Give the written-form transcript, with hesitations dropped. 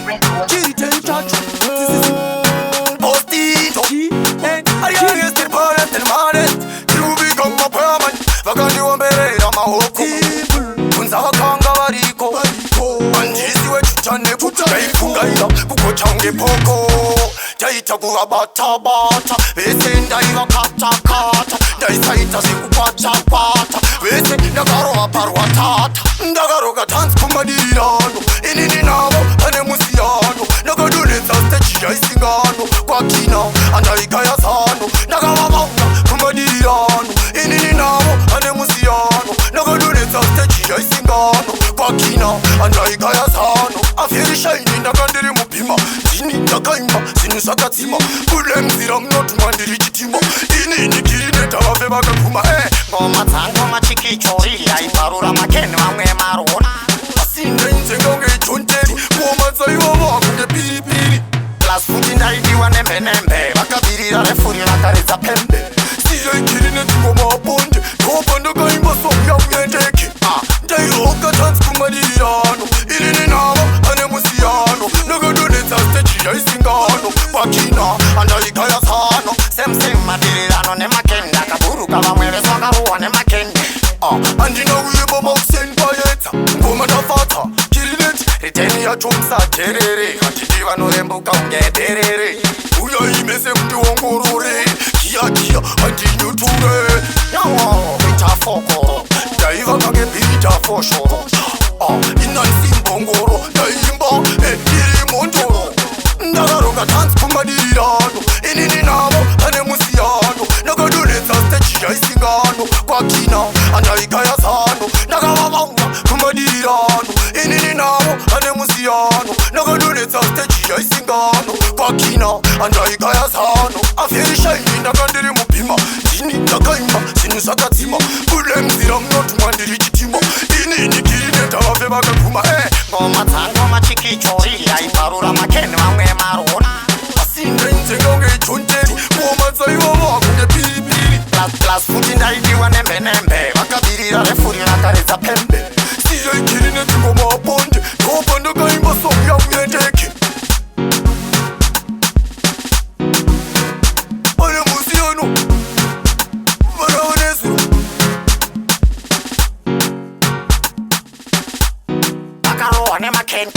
DJ Touch Postito Ariane este para el manet Ruby como perman Vagandi wamberera mahoko Kunza wakanga bariko Banjisi we chuchane kuchaifungaira Kuko change poko Jaita kuwa bata bata Vese ndaiwa kata kata Daisaita siku pacha pata Vese ndagaro waparwa tata Ndagaro gatansi kumadirano Inini nabo ane musiyano Nagaduneza stage ya isingano Kwa kina andaikaya sano Nagawabanga kumadirano Inini nabo ane musiyano Nagaduneza stage ya isingano Kwa kina andaikaya sano Afiri shaini ndagandiri mupima Jini ndakaima sinusakatima Kule mzira mnotu mandiri chitima Inini kirine tawafe baka kuma Ngoma zangu machikichori Aiparura makeni wamwe marona Asinde njenga nge chonteri Ngoma zaiwa wakunde piri piri Plus futi ndaidiwa nembe nembe Bakabirira refuri nakariza pembe Siya ikirine tingoma aponde Kopanda kaimba song ya uyendeke Ndairoka tansi kumadirano Ilini nabo ane musiyano Nagadoneza stage ya isingano Wakina andaikaya sano Sem madirirano ne makeni Nakaburuka vamwere swakaruwa ne makeni Andina uyeba mausen payeta Ngoma tafata Kirineti Riteni ya chumsa terere Katidiwa norembuka ungederere Uya imese mdi wongorore Kia andinyuture Yawo Vita foko Daiva kange pita foshoro Inansi mbongoro Daimba iri mondoro Ndagaro gatansi kumadirano Inini nabo ane musiyano Nagaduneza stage ya isingano Kwa kina andaikaya sano Nagawabanga kumadirano Inini nabo ane musiyano Nagaduneza stage ya isingano Kwa kina andaikaya sano Afiri shaini ndagandiri mupima Jini ndakaima sinusakatima Kule mzira mnotu mandiri chitima Inini kirine tawafe baka kuma Ngoma zangu machikichori Aiparura makeni wamwe marona Asinde njenga nge chonteri Ngoma zaiwa wakunde piri piri Plus futi ndaidiwa nembe nembe Bakabirira refuri nakariza pembe Siya ikirine tingoma aponde Kopanda kaimba song ya uyendeke Ane musiyano Maraonesu Bakarowa ne makeni